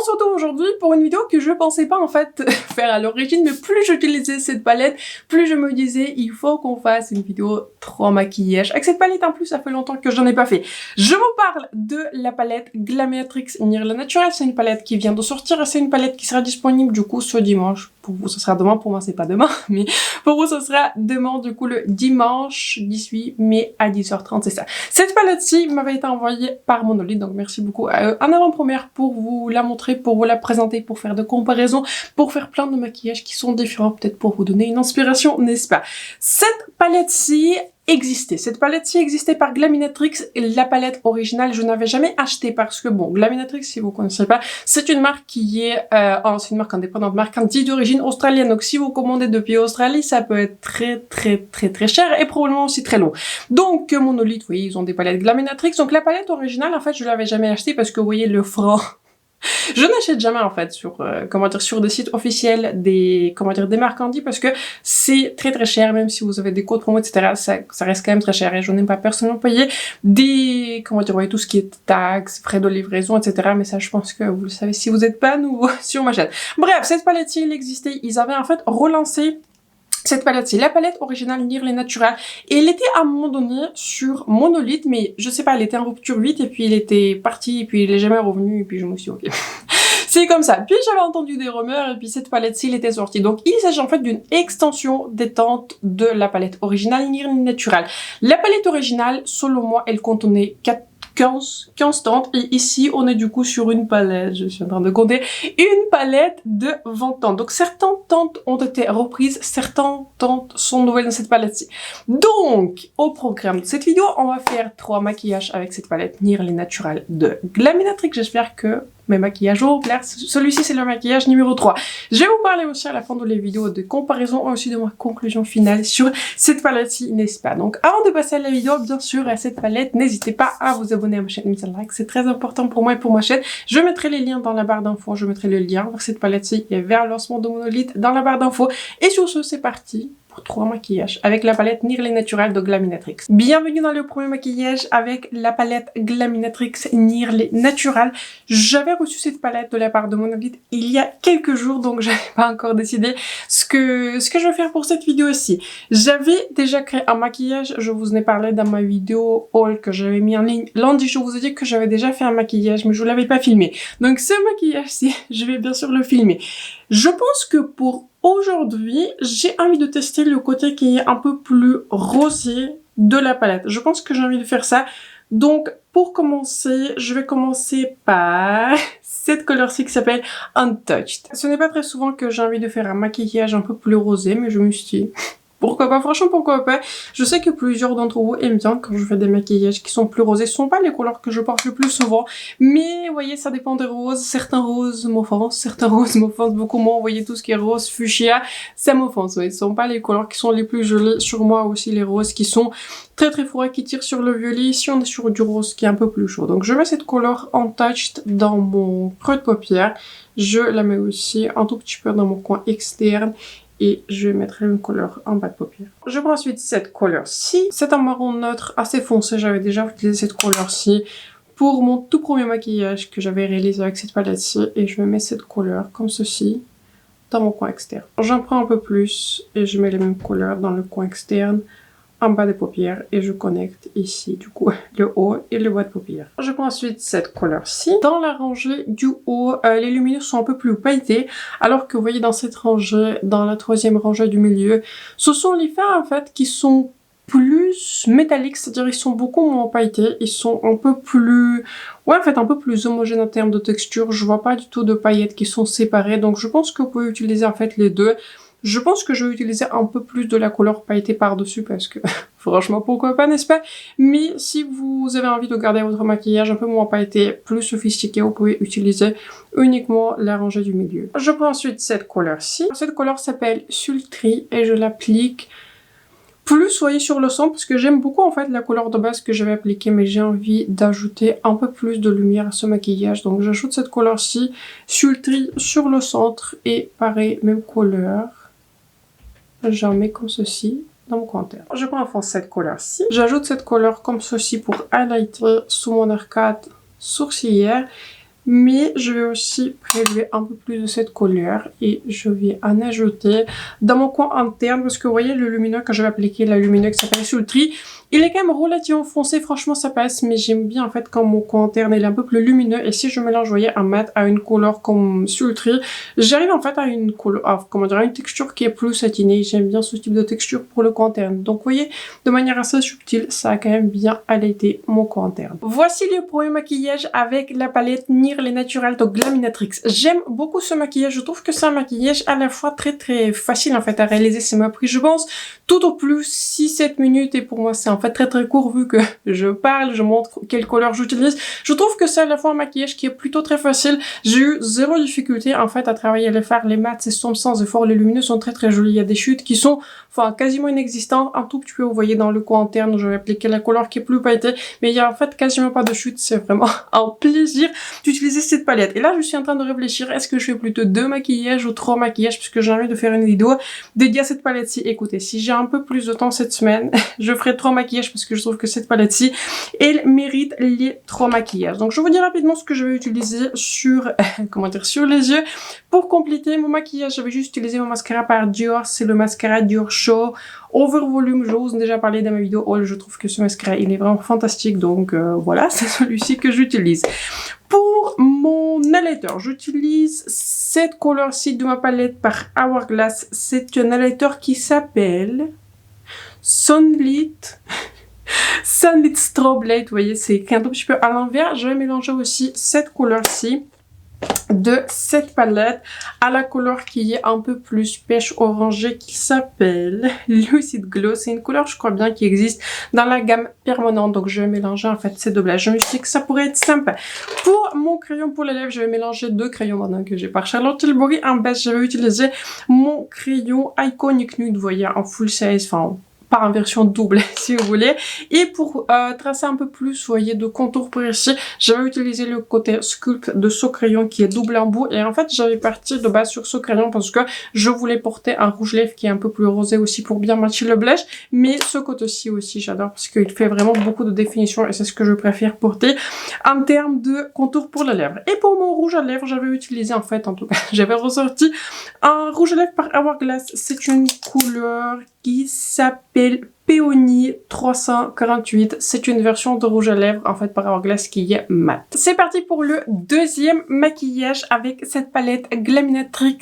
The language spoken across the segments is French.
se retrouve aujourd'hui pour une vidéo que je pensais pas en fait faire à l'origine, mais plus j'utilisais cette palette, plus je me disais il faut qu'on fasse une vidéo 3 maquillages. Avec cette palette en plus, ça fait longtemps que j'en ai pas fait. Je vous parle de la palette Glaminatrix Near Le Naturel. C'est une palette qui vient de sortir et c'est une palette qui sera disponible du coup ce dimanche. Pour vous, ce sera demain. Pour moi, c'est pas demain, mais pour vous, ce sera demain, du coup, le dimanche 18 mai à 10h30, c'est ça. Cette palette-ci m'avait été envoyée par Monolith, donc merci beaucoup à eux en avant-première pour vous la montrer, pour vous la présenter, pour faire de comparaisons, pour faire plein de maquillages qui sont différents, peut-être pour vous donner une inspiration, n'est-ce pas? Cette palette-ci existait. Cette palette-ci existait par Glaminatrix. La palette originale, je n'avais jamais acheté parce que, bon, Glaminatrix, si vous connaissez pas, c'est une marque qui est, c'est une marque indépendante, marque dite d'origine australienne. Donc, si vous commandez depuis Australie, ça peut être très cher et probablement aussi très long. Donc, Monolith, vous voyez, ils ont des palettes Glaminatrix. Donc, la palette originale, en fait, je l'avais jamais achetée parce que, vous voyez, le franc. Je n'achète jamais en fait sur sur des sites officiels des des marques Candy parce que c'est très cher, même si vous avez des codes promo etc. ça reste quand même très cher et je n'aime pas personnellement payer des voyez, tout ce qui est taxes, frais de livraison etc. Mais ça je pense que vous le savez si vous êtes pas nouveau sur ma chaîne. Bref, cette palette-ci il existait, ils avaient en fait relancé cette palette, c'est la palette originale Near Le Naturel. Et elle était à un moment donné sur Monolith, mais je sais pas, elle était en rupture 8 et puis il était parti et puis il est jamais revenu et puis je me suis dit ok. C'est comme ça. Puis j'avais entendu des rumeurs et puis cette palette-ci elle était sortie. Donc il s'agit en fait d'une extension des teintes de la palette originale Near Le Naturel. La palette originale, selon moi, elle contenait 15 teintes et ici on est du coup sur une palette, je suis en train de compter, une palette de 20 teintes. Donc certaines teintes ont été reprises, certaines teintes sont nouvelles dans cette palette-ci. Donc au programme de cette vidéo, on va faire 3 maquillages avec cette palette Near Le Naturel de Glaminatrix. J'espère que mes maquillages vont vous plaire. Celui-ci c'est le maquillage numéro 3. Je vais vous parler aussi à la fin de la vidéo de comparaison et aussi de ma conclusion finale sur cette palette-ci, n'est-ce pas? Donc avant de passer à la vidéo, bien sûr, à cette palette, n'hésitez pas à vous abonner à ma chaîne, mettre un like, c'est très important pour moi et pour ma chaîne. Je mettrai les liens dans la barre d'infos, je mettrai le lien vers cette palette-ci et vers le lancement de Monolith dans la barre d'infos. Et sur ce, c'est parti pour 3 maquillages avec la palette Near Le Naturel de Glaminatrix. Bienvenue dans le premier maquillage avec la palette Glaminatrix Near Le Naturel. J'avais reçu cette palette de la part de Monolith il y a quelques jours, donc j'avais pas encore décidé ce que je vais faire pour cette vidéo aussi. J'avais déjà créé un maquillage, je vous en ai parlé dans ma vidéo haul que j'avais mis en ligne lundi. Je vous ai dit que j'avais déjà fait un maquillage, mais je vous l'avais pas filmé. Donc ce maquillage-ci, je vais bien sûr le filmer. Je pense que pour aujourd'hui, j'ai envie de tester le côté qui est un peu plus rosé de la palette. Je pense que j'ai envie de faire ça. Donc, pour commencer, je vais commencer par cette couleur-ci qui s'appelle Untouched. Ce n'est pas très souvent que j'ai envie de faire un maquillage un peu plus rosé, mais je me suis dit... pourquoi pas, franchement pourquoi pas. Je sais que plusieurs d'entre vous aiment bien quand je fais des maquillages qui sont plus rosés. Ce sont pas les couleurs que je porte le plus souvent, mais vous voyez ça dépend des roses. Certains roses m'offensent beaucoup moins. Vous voyez tout ce qui est rose, fuchsia, ça m'offense. Ouais. Ce sont pas les couleurs qui sont les plus jolies. Sur moi aussi les roses qui sont très froids, qui tirent sur le violet. Ici on est sur du rose qui est un peu plus chaud. Donc je mets cette couleur Untouched dans mon creux de paupière. Je la mets aussi un tout petit peu dans mon coin externe. Et je vais mettre une couleur en bas de paupière. Je prends ensuite cette couleur-ci. C'est un marron neutre assez foncé. J'avais déjà utilisé cette couleur-ci pour mon tout premier maquillage que j'avais réalisé avec cette palette-ci. Et je mets cette couleur comme ceci dans mon coin externe. J'en prends un peu plus et je mets les mêmes couleurs dans le coin externe, en bas des paupières et je connecte ici du coup le haut et le bas de paupières. Je prends ensuite cette couleur-ci. Dans la rangée du haut, les lumineux sont un peu plus pailletés alors que vous voyez dans cette rangée, dans la troisième rangée du milieu, ce sont les fards en fait qui sont plus métalliques, c'est-à-dire ils sont beaucoup moins pailletés, ils sont un peu plus... ouais en fait un peu plus homogènes en termes de texture, je vois pas du tout de paillettes qui sont séparées donc je pense que vous pouvez utiliser en fait les deux. Je pense que je vais utiliser un peu plus de la couleur pailletée par-dessus parce que franchement pourquoi pas n'est-ce pas? Mais si vous avez envie de garder votre maquillage un peu moins pailleté, plus sophistiqué, vous pouvez utiliser uniquement la rangée du milieu. Je prends ensuite cette couleur-ci. Cette couleur s'appelle Sultry et je l'applique plus voyez sur le centre parce que j'aime beaucoup en fait la couleur de base que j'avais appliquée mais j'ai envie d'ajouter un peu plus de lumière à ce maquillage donc j'ajoute cette couleur-ci Sultry sur le centre et pareil même couleur. J'en mets comme ceci dans mon coin interne. Je prends enfin cette couleur-ci. J'ajoute cette couleur comme ceci pour highlighter sous mon arcade sourcilière. Mais je vais aussi prélever un peu plus de cette couleur et je vais en ajouter dans mon coin interne parce que vous voyez le lumineux que je vais appliquer, la lumineux qui s'appelle Sultry, il est quand même relativement foncé, franchement ça passe, mais j'aime bien en fait quand mon coin interne il est un peu plus lumineux et si je mélange, vous voyez, un mat à une couleur comme Sultry, j'arrive en fait à une couleur, comment dire, à une texture qui est plus satinée. J'aime bien ce type de texture pour le coin interne. Donc vous voyez, de manière assez subtile, ça a quand même bien allaité mon coin interne. Voici le premier maquillage avec la palette Nearly Natural de Glaminatrix. J'aime beaucoup ce maquillage, je trouve que c'est un maquillage à la fois très facile en fait à réaliser. Ça m'a pris, je pense, tout au plus 6-7 minutes et pour moi c'est en fait très court vu que je parle, je montre quelle couleur j'utilise. Je trouve que c'est à la fois un maquillage qui est plutôt très facile. J'ai eu zéro difficulté en fait à travailler les fards, les mats, ces sombres sans effort, les lumineux sont très jolis. Il y a des chutes qui sont enfin quasiment inexistantes, un tout petit peu vous voyez dans le coin interne, je vais appliquer la couleur qui est plus pailletée, mais il y a en fait quasiment pas de chute, c'est vraiment un plaisir d'utiliser cette palette. Et là je suis en train de réfléchir, est-ce que je fais plutôt 2 maquillages ou 3 maquillages puisque j'ai envie de faire une vidéo dédiée à cette palette-ci. Écoutez, si j'ai un peu plus de temps cette semaine, je ferai 3 maquillages parce que je trouve que cette palette-ci, elle mérite les 3 maquillages. Donc je vous dis rapidement ce que je vais utiliser sur, comment dire, sur les yeux. Pour compléter mon maquillage, je vais juste utiliser mon mascara par Dior, c'est le mascara Dior Show Over Volume. Je vous ai déjà parlé dans ma vidéo haul, je trouve que ce mascara il est vraiment fantastique, donc voilà, c'est celui-ci que j'utilise. Pour mon highlighter, j'utilise cette couleur-ci de ma palette par Hourglass. C'est un highlighter qui s'appelle Sunlit Strobe Light. Vous voyez, c'est un tout petit peu à l'envers. Je vais mélanger aussi cette couleur-ci de cette palette à la couleur qui est un peu plus pêche orangée qui s'appelle Lucid Glow. C'est une couleur je crois bien qui existe dans la gamme permanente, donc je vais mélanger en fait ces deux blagues. Je me suis dit que ça pourrait être sympa. Pour mon crayon pour les lèvres, je vais mélanger 2 crayons maintenant que j'ai par Charlotte Tilbury. En beige, je vais utiliser mon crayon Iconic Nude, vous voyez, en full size, enfin en version double si vous voulez. Et pour tracer un peu plus, vous voyez, de contour précis, je vais utiliser le côté sculpt de ce crayon qui est double en bout. Et en fait, j'avais parti de base sur ce crayon parce que je voulais porter un rouge lèvres qui est un peu plus rosé aussi pour bien matcher le blush. Mais ce côté-ci aussi, j'adore parce qu'il fait vraiment beaucoup de définition et c'est ce que je préfère porter en termes de contour pour les lèvres. Et pour mon rouge à lèvres, j'avais utilisé en fait, en tout cas, j'avais ressorti un rouge à lèvres par Hourglass. C'est une couleur qui s'appelle Peony 348. C'est une version de rouge à lèvres en fait par Hourglass qui est mat. C'est parti pour le deuxième maquillage avec cette palette Glaminatrix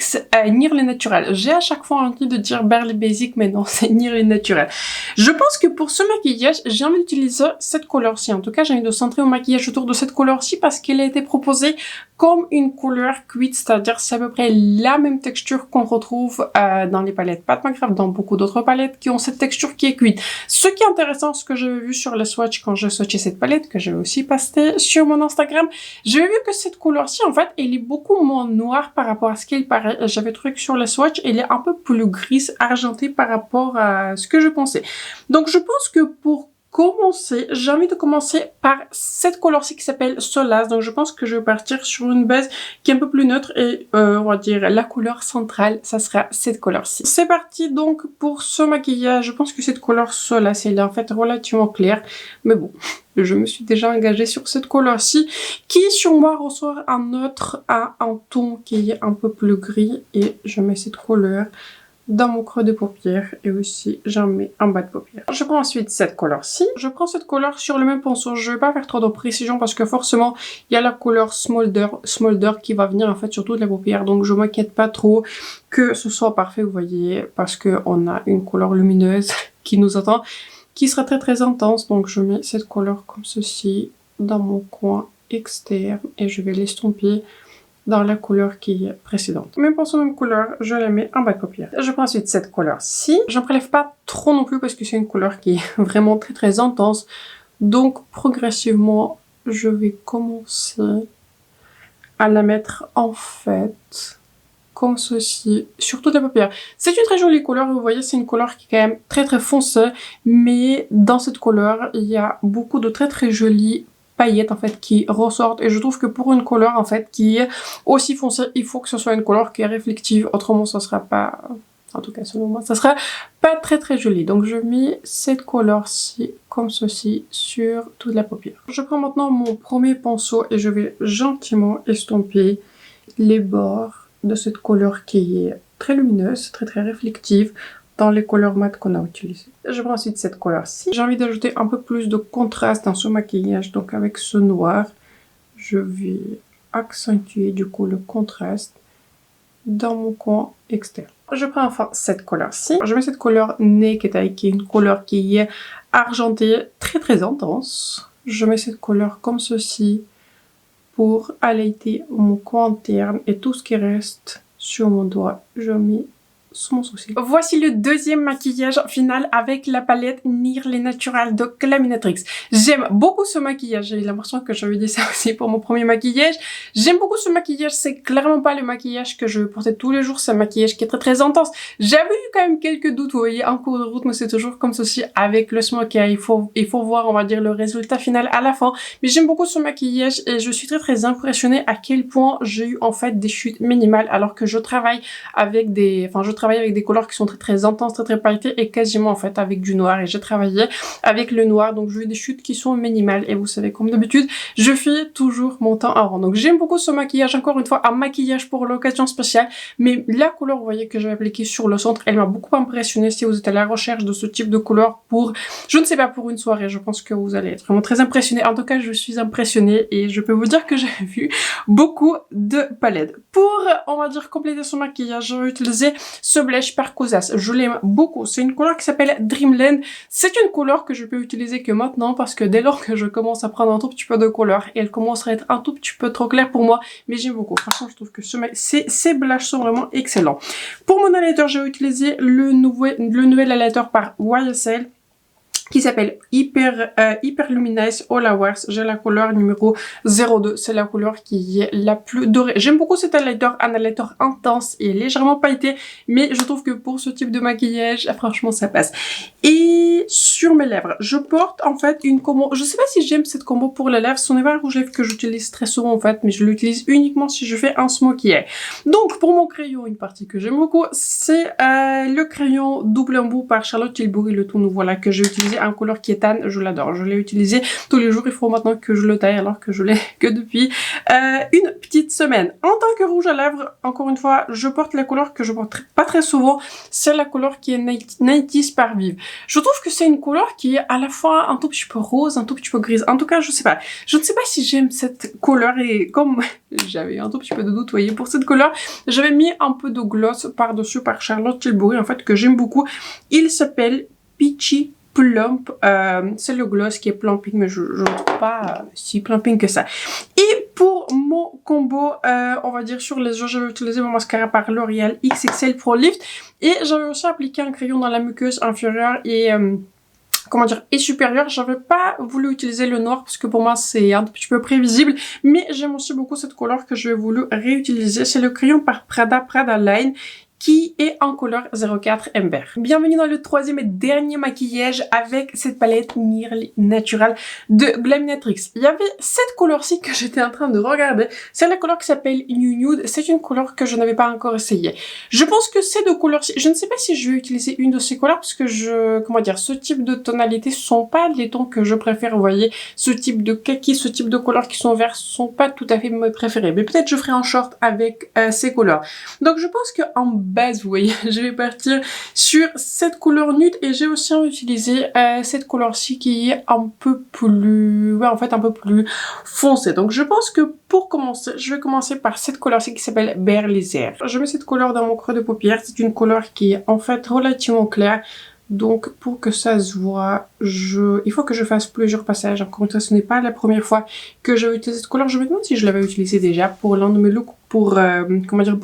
Nearly Natural. J'ai à chaque fois envie de dire Barely Basic, mais non, c'est Nearly Natural. Je pense que pour ce maquillage, j'ai envie d'utiliser cette couleur-ci. En tout cas, j'ai envie de centrer mon maquillage autour de cette couleur-ci parce qu'elle a été proposée comme une couleur cuite, c'est-à-dire c'est à peu près la même texture qu'on retrouve dans les palettes Pat McGrath, dans beaucoup d'autres palettes qui ont cette texture qui est cuite. Ce qui est intéressant, ce que j'avais vu sur les swatchs quand j'ai swatché cette palette, que j'ai aussi posté sur mon Instagram, j'ai vu que cette couleur-ci, en fait, elle est beaucoup moins noire par rapport à ce qu'il paraît. J'avais trouvé que sur les swatchs, elle est un peu plus grise, argentée par rapport à ce que je pensais. Donc je pense que pour commencer, j'ai envie de commencer par cette couleur-ci qui s'appelle Solace. Donc je pense que je vais partir sur une base qui est un peu plus neutre et on va dire la couleur centrale, ça sera cette couleur-ci. C'est parti donc pour ce maquillage. Je pense que cette couleur Solace, elle est en fait relativement claire, mais bon, je me suis déjà engagée sur cette couleur-ci qui sur moi ressort un autre à un ton qui est un peu plus gris et je mets cette couleur dans mon creux de paupière et aussi j'en mets en bas de paupière. Je prends ensuite cette couleur-ci. Je prends cette couleur sur le même pinceau. Je vais pas faire trop de précision parce que forcément il y a la couleur Smolder qui va venir en fait sur toute la paupière. Donc je m'inquiète pas trop que ce soit parfait, vous voyez, parce que on a une couleur lumineuse qui nous attend, qui sera très intense. Donc je mets cette couleur comme ceci dans mon coin externe et je vais l'estomper dans la couleur qui est précédente. Même pour cette même couleur, je la mets en bas de paupière. Je prends ensuite cette couleur-ci. J'en prélève pas trop non plus parce que c'est une couleur qui est vraiment très intense. Donc progressivement, je vais commencer à la mettre en fait comme ceci sur toute la paupière. C'est une très jolie couleur, vous voyez, c'est une couleur qui est quand même très foncée, mais dans cette couleur, il y a beaucoup de très jolies paillettes en fait qui ressortent et je trouve que pour une couleur en fait qui est aussi foncée, il faut que ce soit une couleur qui est réflective, autrement ça En tout cas, selon moi, ça sera pas très joli. Donc, je mets cette couleur-ci, comme ceci, sur toute la paupière. Je prends maintenant mon premier pinceau et je vais gentiment estomper les bords de cette couleur qui est très lumineuse, très réflective dans les couleurs mat qu'on a utilisées. Je prends ensuite cette couleur-ci. J'ai envie d'ajouter un peu plus de contraste dans ce maquillage, donc avec ce noir, je vais accentuer du coup le contraste dans mon coin externe. Je prends enfin cette couleur-ci. Je mets cette couleur Naked Eye qui est une couleur qui est argentée, très intense. Je mets cette couleur comme ceci pour highlighter mon coin interne et tout ce qui reste sur mon doigt, je mets sous mon sourcil. Voici le deuxième maquillage final avec la palette Nearly Natural de Glaminatrix. J'aime beaucoup ce maquillage. J'ai l'impression que j'avais dit ça aussi pour mon premier maquillage. J'aime beaucoup ce maquillage. C'est clairement pas le maquillage que je portais tous les jours. C'est un maquillage qui est très intense. J'avais eu quand même quelques doutes, vous voyez, en cours de route, mais c'est toujours comme ceci avec le smokey. Il faut voir, on va dire, le résultat final à la fin. Mais j'aime beaucoup ce maquillage et je suis très impressionnée à quel point j'ai eu en fait des chutes minimales alors que je travaille avec des couleurs qui sont très intenses, très pailletées et quasiment en fait avec du noir. Et j'ai travaillé avec le noir, donc j'ai eu des chutes qui sont minimales. Et vous savez, comme d'habitude, je fais toujours mon temps en rond. Donc j'aime beaucoup ce maquillage. Encore une fois, un maquillage pour l'occasion spéciale. Mais la couleur, vous voyez, que j'ai appliquée sur le centre, elle m'a beaucoup impressionnée. Si vous êtes à la recherche de ce type de couleur pour, je ne sais pas, pour une soirée, je pense que vous allez être vraiment très impressionnée. En tout cas, je suis impressionnée et je peux vous dire que j'ai vu beaucoup de palettes. Pour, on va dire, compléter son maquillage, j'ai utilisé ce blush par Kosas. Je l'aime beaucoup. C'est une couleur qui s'appelle Dreamland. C'est une couleur que je peux utiliser que maintenant parce que dès lors que je commence à prendre un tout petit peu de couleur, et elle commence à être un tout petit peu trop claire pour moi, mais j'aime beaucoup. Franchement, je trouve que ces blushes sont vraiment excellents. Pour mon highlighter, j'ai utilisé le nouvel highlighter par YSL qui s'appelle Hyper Luminous All Hours. J'ai la couleur numéro 02. C'est la couleur qui est la plus dorée. J'aime beaucoup cet highlighter, un highlighter intense et légèrement pailleté, mais je trouve que pour ce type de maquillage, franchement, ça passe. Et sur mes lèvres, je porte en fait une combo. Je sais pas si j'aime cette combo pour les lèvres. Ce n'est pas un rouge à lèvres que j'utilise très souvent en fait, mais je l'utilise uniquement si je fais un smokey eye. Donc pour mon crayon, une partie que j'aime beaucoup, c'est le crayon double embout par Charlotte Tilbury, le tout nouveau là que j'ai utilisé en couleur qui est tan. Je l'adore. Je l'ai utilisé tous les jours. Il faut maintenant que je le taille alors que je l'ai que depuis une petite semaine. En tant que rouge à lèvres, encore une fois, je porte la couleur que je porte pas très souvent. C'est la couleur qui est 90s par Vive. Je trouve que c'est une couleur qui est à la fois un tout petit peu rose, un tout petit peu grise. En tout cas, je sais pas. Je ne sais pas si j'aime cette couleur et comme j'avais un tout petit peu de doute, vous voyez, pour cette couleur, j'avais mis un peu de gloss par-dessus par Charlotte Tilbury, en fait, que j'aime beaucoup. Il s'appelle Peachy Plump. C'est le gloss qui est plumping, mais je ne trouve pas si plumping que ça. Et pour mon combo, on va dire sur les yeux, j'avais utilisé mon mascara par L'Oréal XXL Pro Lift. Et j'avais aussi appliqué un crayon dans la muqueuse inférieure et comment dire, et supérieure. J'avais pas voulu utiliser le noir parce que pour moi c'est un petit peu prévisible, mais j'aime aussi beaucoup cette couleur que j'ai voulu réutiliser. C'est le crayon par Prada Line qui est en couleur 04 Ember. Bienvenue dans le troisième et dernier maquillage avec cette palette Nearly Natural de Glaminatrix. Il y avait cette couleur-ci que j'étais en train de regarder. C'est la couleur qui s'appelle New Nude. C'est une couleur que je n'avais pas encore essayée. Je pense que ces deux couleurs-ci, je ne sais pas si je vais utiliser une de ces couleurs parce que ce type de tonalités sont pas les tons que je préfère. Vous voyez, ce type de kaki, ce type de couleurs qui sont verts sont pas tout à fait mes préférés. Mais peut-être je ferai un short avec ces couleurs. Donc je pense que en base, vous voyez, je vais partir sur cette couleur nude et j'ai aussi utilisé cette couleur-ci qui est un peu plus, ouais, en fait un peu plus foncée. Donc je pense que pour commencer, je vais commencer par cette couleur-ci qui s'appelle Bear Laser. Je mets cette couleur dans mon creux de paupière. C'est une couleur qui est en fait relativement claire. Donc pour que ça se voit, il faut que je fasse plusieurs passages. Encore une fois, ce n'est pas la première fois que j'ai utilisé cette couleur. Je me demande si je l'avais utilisée déjà pour l'un de mes looks, pour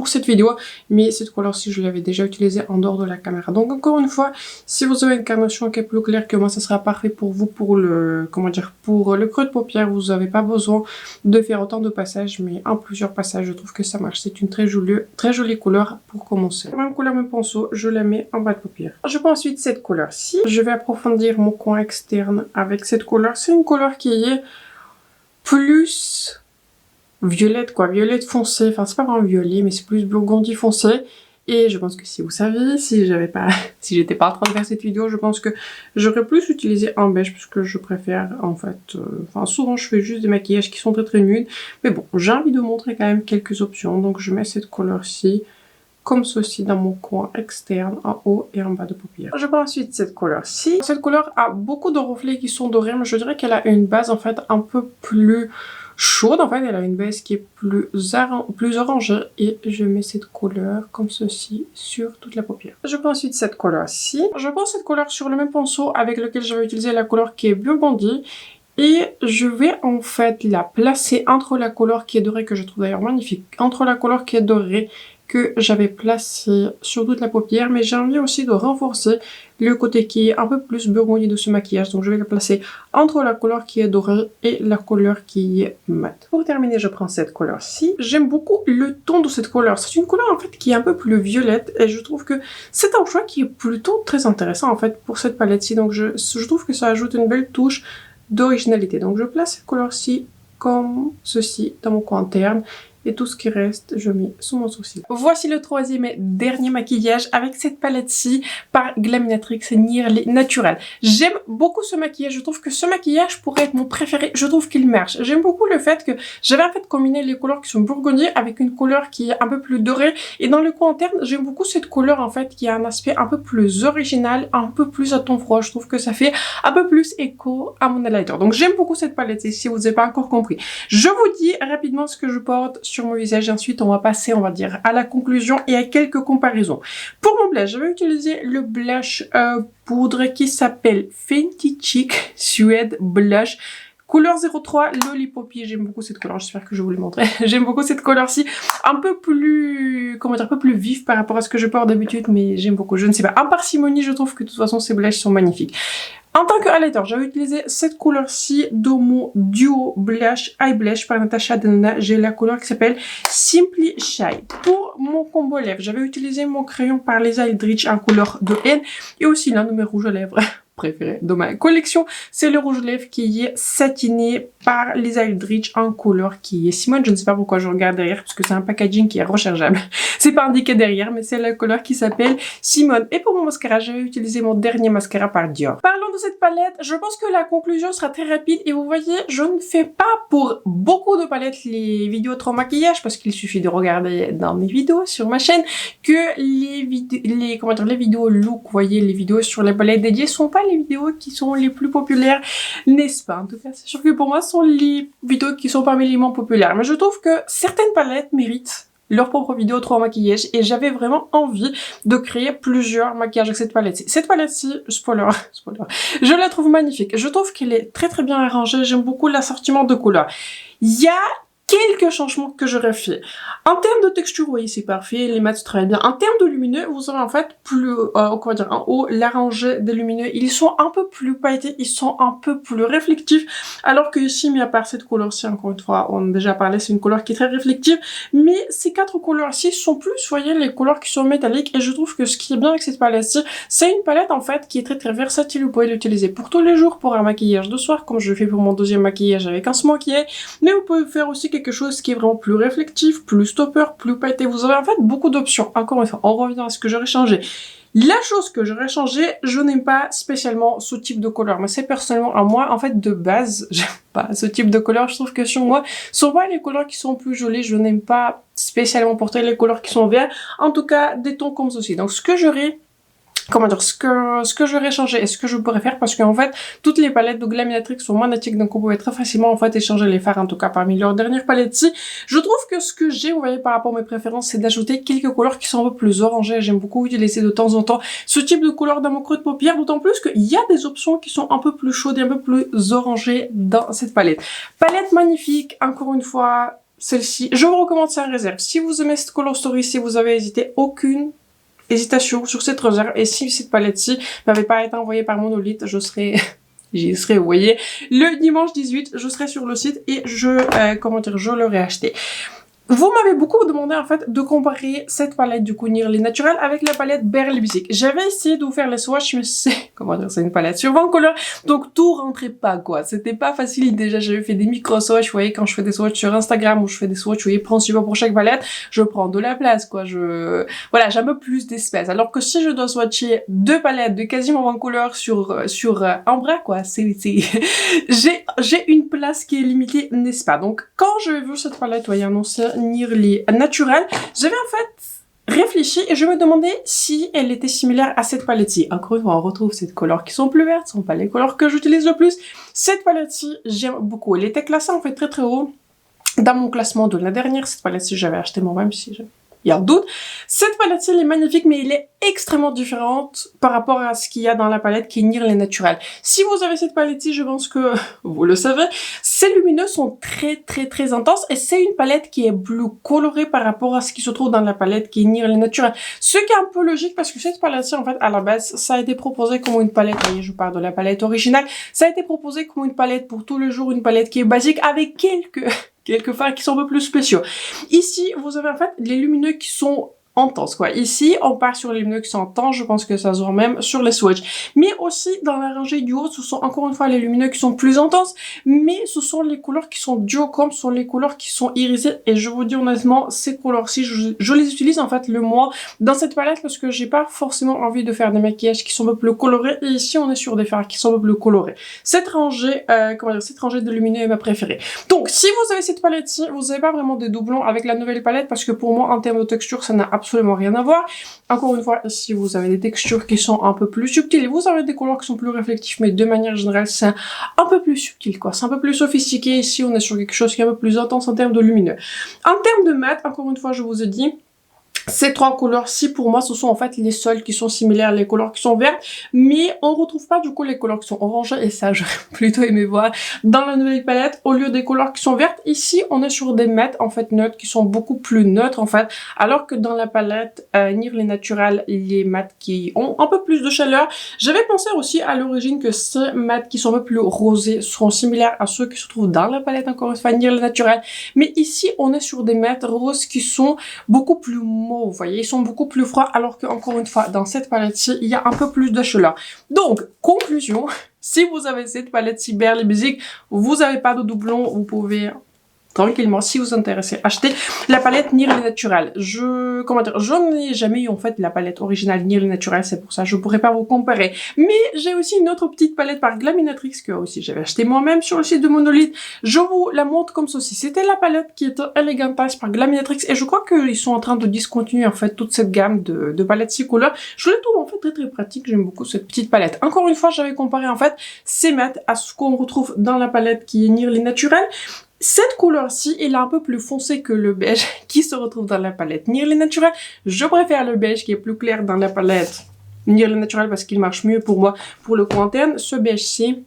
cette vidéo, mais cette couleur-ci je l'avais déjà utilisée en dehors de la caméra. Donc encore une fois, si vous avez une carnation qui est plus claire que moi, ça sera parfait pour vous. Pour le creux de paupière, vous n'avez pas besoin de faire autant de passages, mais en plusieurs passages, je trouve que ça marche. C'est une très jolie couleur pour commencer. Même couleur, même pinceau, je la mets en bas de paupière. Je prends ensuite cette couleur-ci. Je vais approfondir mon coin externe avec cette couleur. C'est une couleur qui est plus violette, quoi, violette foncé. Enfin, c'est pas vraiment violet, mais c'est plus burgundy foncé. Et je pense que si vous saviez, si j'étais pas en train de faire cette vidéo, je pense que j'aurais plus utilisé un beige parce que je préfère en fait, souvent je fais juste des maquillages qui sont très nudes. Mais bon, j'ai envie de montrer quand même quelques options. Donc je mets cette couleur-ci comme ceci dans mon coin externe, en haut et en bas de paupières. Je prends ensuite cette couleur-ci. Cette couleur a beaucoup de reflets qui sont dorés, mais je dirais qu'elle a une base en fait un peu plus chaude. En fait, elle a une base qui est plus orangée et je mets cette couleur comme ceci sur toute la paupière. Je prends ensuite cette couleur-ci. Je prends cette couleur sur le même pinceau avec lequel je vais utiliser la couleur qui est Burgundy. Et je vais en fait la placer entre la couleur qui est dorée, que je trouve d'ailleurs magnifique, entre la couleur qui est dorée que j'avais placée sur toute la paupière, mais j'ai envie aussi de renforcer le côté qui est un peu plus burgundy de ce maquillage, donc je vais la placer entre la couleur qui est dorée et la couleur qui est mat. Pour terminer, je prends cette couleur-ci. J'aime beaucoup le ton de cette couleur. C'est une couleur en fait qui est un peu plus violette et je trouve que c'est un choix qui est plutôt très intéressant en fait pour cette palette-ci, donc je trouve que ça ajoute une belle touche d'originalité. Donc je place cette couleur-ci comme ceci dans mon coin interne et tout ce qui reste, je mets sous mon sourcil. Voici le troisième et dernier maquillage avec cette palette-ci par Glaminatrix Nearly Natural. J'aime beaucoup ce maquillage, je trouve que ce maquillage pourrait être mon préféré, je trouve qu'il marche. J'aime beaucoup le fait que j'avais en fait combiné les couleurs qui sont burgundy avec une couleur qui est un peu plus dorée et dans le coin interne, j'aime beaucoup cette couleur en fait qui a un aspect un peu plus original, un peu plus à ton froid. Je trouve que ça fait un peu plus écho à mon highlighter. Donc j'aime beaucoup cette palette-ci si vous n'avez pas encore compris. Je vous dis rapidement ce que je porte sur mon visage et ensuite on va passer, on va dire, à la conclusion et à quelques comparaisons. Pour mon blush, je vais utiliser le blush poudre qui s'appelle Fenty Cheek Suede Blush. Couleur 03, Lollipoppy, j'aime beaucoup cette couleur, j'espère que je vais vous le montrer. J'aime beaucoup cette couleur-ci, un peu plus, comment dire, un peu plus vif par rapport à ce que je porte d'habitude, mais j'aime beaucoup, je ne sais pas. En parcimonie, je trouve que de toute façon, ces blushes sont magnifiques. En tant que highlighter, j'avais utilisé cette couleur-ci de mon duo blush eye blush par Natasha Denona. J'ai la couleur qui s'appelle Simply Shy. Pour mon combo lèvres, j'avais utilisé mon crayon par les Eldritch en couleur de N et aussi l'un de mes rouges à lèvres préféré de ma collection, c'est le rouge lèvres qui est satiné par les Eldritch en couleur qui est Simone. Je ne sais pas pourquoi je regarde derrière parce que c'est un packaging qui est rechargeable. C'est pas indiqué derrière, mais c'est la couleur qui s'appelle Simone. Et pour mon mascara, j'avais utilisé mon dernier mascara par Dior. Parlons de cette palette, je pense que la conclusion sera très rapide et vous voyez, je ne fais pas pour beaucoup de palettes les vidéos trop maquillage parce qu'il suffit de regarder dans mes vidéos sur ma chaîne que les vidéos look, vous voyez, les vidéos sur les palettes dédiées sont pas les vidéos qui sont les plus populaires, n'est-ce pas? En tout cas, c'est sûr que pour moi, ce sont les vidéos qui sont parmi les moins populaires. Mais je trouve que certaines palettes méritent leur propre vidéo 3 maquillage et j'avais vraiment envie de créer plusieurs maquillages avec cette palette-ci. Cette palette-ci, spoiler, je la trouve magnifique. Je trouve qu'elle est très bien arrangée. J'aime beaucoup l'assortiment de couleurs. Il y a quelques changements que j'aurais fait. En termes de texture, oui, c'est parfait, les mats très bien. En termes de lumineux, vous aurez en fait plus, comment dire, en haut, la rangée des lumineux, ils sont un peu plus pailletés, ils sont un peu plus réflectifs, alors que ici, mis à part cette couleur-ci, encore une fois, on a déjà parlé, c'est une couleur qui est très réflective, mais ces quatre couleurs-ci sont plus, vous voyez, les couleurs qui sont métalliques, et je trouve que ce qui est bien avec cette palette-ci, c'est une palette, en fait, qui est très versatile, vous pouvez l'utiliser pour tous les jours, pour un maquillage de soir, comme je le fais pour mon deuxième maquillage avec un smoky eye, mais vous pouvez faire aussi quelque chose qui est vraiment plus réflectif, plus stopper, plus pailleté. Vous avez en fait beaucoup d'options. Encore une fois, on revient à ce que j'aurais changé. La chose que j'aurais changé, je n'aime pas spécialement ce type de couleur. Mais c'est personnellement à moi, en fait, de base, j'aime pas ce type de couleur. Je trouve que sur moi, souvent les couleurs qui sont plus jolies, je n'aime pas spécialement porter les couleurs qui sont vertes. En tout cas, des tons comme ceci. Donc ce que j'aurais ce que j'aurais changé et ce que je pourrais faire parce qu'en fait, toutes les palettes de Glaminatrix sont magnétiques donc on pouvait très facilement en fait échanger les fards en tout cas parmi leurs dernières palettes-ci. Je trouve que ce que j'ai, vous voyez, par rapport à mes préférences, c'est d'ajouter quelques couleurs qui sont un peu plus orangées. J'aime beaucoup utiliser de temps en temps ce type de couleur dans mon creux de paupière, d'autant plus qu'il y a des options qui sont un peu plus chaudes et un peu plus orangées dans cette palette. Palette magnifique, encore une fois, celle-ci. Je vous recommande ça en réserve. Si vous aimez cette color story, si vous avez hésité, aucune hésitation sur cette réserve et si cette palette-ci n'avait pas été envoyée par Monolith, j'y serais, vous voyez, le dimanche 18, je serai sur le site et je l'aurais acheté. Vous m'avez beaucoup demandé en fait de comparer cette palette du coup Nearly Natural avec la palette Barely Basic. J'avais essayé de vous faire les swatchs, mais c'est, comment dire, c'est une palette sur 20 couleurs, donc tout rentrait pas quoi. C'était pas facile déjà, j'avais fait des micro swatchs, vous voyez, quand je fais des swatchs sur Instagram ou je fais des swatchs, vous voyez, principalement pour chaque palette, je prends de la place quoi, voilà, j'ai un peu plus d'espace. Alors que si je dois swatcher deux palettes de quasiment 20 couleurs sur un bras quoi, j'ai une place qui est limitée, n'est-ce pas? Donc quand j'ai vu cette palette, vous voyez, annoncée Nearly Natural, j'avais en fait réfléchi et je me demandais si elle était similaire à cette palette-ci. Encore une fois, on retrouve ces couleurs qui sont plus vertes, ce sont pas les couleurs que j'utilise le plus. Cette palette-ci, j'aime beaucoup. Elle était classée en fait très très haut dans mon classement de la dernière. Cette palette-ci, j'avais acheté moi-même si il y a un doute. Cette palette-ci, elle est magnifique, mais elle est extrêmement différente par rapport à ce qu'il y a dans la palette qui est Nearly Natural. Si vous avez cette palette-ci, je pense que vous le savez, ces lumineux sont très intenses et c'est une palette qui est plus colorée par rapport à ce qui se trouve dans la palette qui est Nearly Natural. Ce qui est un peu logique parce que cette palette-ci, en fait, à la base, ça a été proposé comme une palette, vous voyez, je parle de la palette originale, ça a été proposé comme une palette pour tous les jours, une palette qui est basique avec quelques fards qui sont un peu plus spéciaux. Ici, vous avez en fait les lumineux qui sont intenses, quoi. Ici, on part sur les lumineux qui sont intenses, je pense que ça se voit même sur les swatchs. Mais aussi, dans la rangée du haut, ce sont encore une fois les lumineux qui sont plus intenses, mais ce sont les couleurs qui sont duochrome, ce sont les couleurs qui sont irisées, et je vous dis honnêtement, ces couleurs-ci, je les utilise en fait le moins dans cette palette parce que j'ai pas forcément envie de faire des maquillages qui sont un peu plus colorés, et ici, on est sur des fards qui sont un peu plus colorés. Cette rangée de lumineux est ma préférée. Donc, si vous avez cette palette-ci, vous n'avez pas vraiment des doublons avec la nouvelle palette parce que pour moi, en termes de texture, ça n'a absolument rien à voir. Encore une fois, si vous avez des textures qui sont un peu plus subtiles, vous avez des couleurs qui sont plus réflectifs, mais de manière générale, c'est un peu plus subtil, quoi. C'est un peu plus sophistiqué. Ici, on est sur quelque chose qui est un peu plus intense en termes de lumineux. En termes de mat, encore une fois, je vous ai dit, ces trois couleurs-ci, pour moi, ce sont en fait les seules qui sont similaires, les couleurs qui sont vertes, mais on retrouve pas du coup les couleurs qui sont orangées, et ça, j'aurais plutôt aimé voir dans la nouvelle palette, au lieu des couleurs qui sont vertes. Ici, on est sur des mats, en fait, neutres, qui sont beaucoup plus neutres, en fait, alors que dans la palette Nearly Natural, les mats qui ont un peu plus de chaleur. J'avais pensé aussi à l'origine que ces mats qui sont un peu plus rosés seront similaires à ceux qui se trouvent dans la palette, encore une fois, Nearly Natural, mais ici, on est sur des mats roses qui sont beaucoup plus mauves. Vous voyez, ils sont beaucoup plus froids, alors que encore une fois, dans cette palette-ci, il y a un peu plus de chaleur. Donc, conclusion, si vous avez cette palette-ci Barely Basic, vous n'avez pas de doublon, vous pouvez tranquillement, si vous vous intéressez, acheter la palette Nearly Natural. Je n'ai jamais eu en fait la palette originale Nearly Natural, c'est pour ça je pourrais pas vous comparer. Mais j'ai aussi une autre petite palette par Glaminatrix que aussi j'avais acheté moi-même sur le site de Monolith. Je vous la montre comme ceci. C'était la palette qui était Elegantas par Glaminatrix et je crois qu'ils sont en train de discontinuer en fait toute cette gamme de palettes 6 couleurs. Je les trouve en fait très pratique, j'aime beaucoup cette petite palette. Encore une fois, j'avais comparé en fait ces mats à ce qu'on retrouve dans la palette qui est Nearly Natural. Cette couleur-ci, elle est un peu plus foncée que le beige qui se retrouve dans la palette Nearly Natural. Je préfère le beige qui est plus clair dans la palette Nearly Natural parce qu'il marche mieux pour moi pour le coin interne. Ce beige-ci,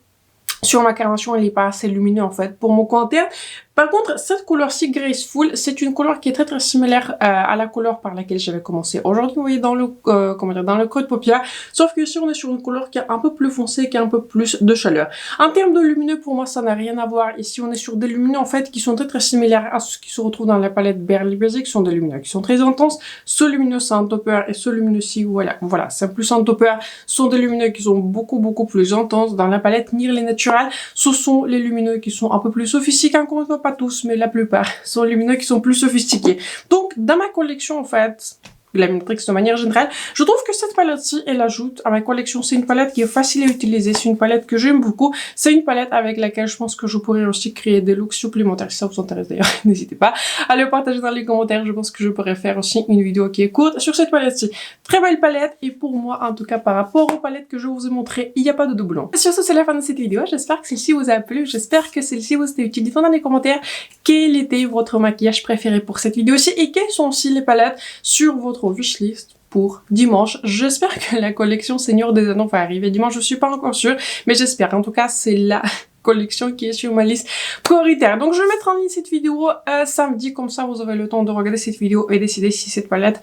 sur ma carnation, il n'est pas assez lumineux en fait pour mon coin interne. Par contre, cette couleur-ci, Graceful, c'est une couleur qui est très similaire à la couleur par laquelle j'avais commencé. Aujourd'hui, vous voyez dans le dans le creux de paupière, sauf que ici, on est sur une couleur qui est un peu plus foncée, qui a un peu plus de chaleur. En termes de lumineux, pour moi, ça n'a rien à voir. Ici, on est sur des lumineux, en fait, qui sont très similaires à ce qui se retrouve dans la palette Barely Basic, qui sont des lumineux qui sont très intenses. Ce lumineux, c'est un topper, et ce lumineux-ci, voilà, c'est plus un topper, sont des lumineux qui sont beaucoup plus intenses. Dans la palette Nearly Natural, ce sont les lumineux qui sont un peu plus sophistiqués, encore une fois, pas tous, mais la plupart sont lumineux qui sont plus sophistiqués. Donc, dans ma collection, en fait, Glaminatrix de manière générale, je trouve que cette palette-ci, elle ajoute à ma collection. C'est une palette qui est facile à utiliser, c'est une palette que j'aime beaucoup, c'est une palette avec laquelle je pense que je pourrais aussi créer des looks supplémentaires. Si ça vous intéresse d'ailleurs, n'hésitez pas à le partager dans les commentaires. Je pense que je pourrais faire aussi une vidéo qui est courte sur cette palette-ci. Très belle palette, et pour moi, en tout cas par rapport aux palettes que je vous ai montrées, il n'y a pas de doublon. Sur ce, c'est la fin de cette vidéo. J'espère que celle-ci vous a plu, j'espère que celle-ci vous a utile. Dites-moi dans les commentaires quel était votre maquillage préféré pour cette vidéo-ci et quelles sont aussi les palettes sur votre wishlist pour dimanche. J'espère que la collection Seigneur des Anneaux va arriver dimanche, je suis pas encore sûre, mais j'espère. En tout cas, c'est là collection qui est sur ma liste prioritaire. Donc je vais mettre en ligne cette vidéo samedi, comme ça vous aurez le temps de regarder cette vidéo et décider si cette palette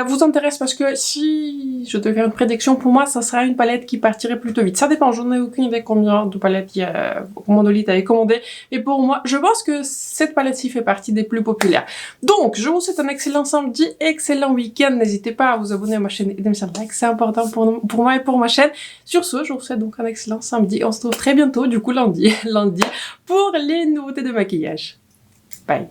vous intéresse, parce que si je devais faire une prédiction, pour moi ça sera une palette qui partirait plutôt vite. Ça dépend, j'en ai aucune idée combien de palettes il y a Monolith avait commandé, mais pour moi je pense que cette palette-ci fait partie des plus populaires. Donc je vous souhaite un excellent samedi, excellent week-end, n'hésitez pas à vous abonner à ma chaîne et de me faire like, c'est important pour moi et pour ma chaîne. Sur ce, je vous souhaite donc un excellent samedi, on se retrouve très bientôt, du coup lundi, pour les nouveautés de maquillage. Bye.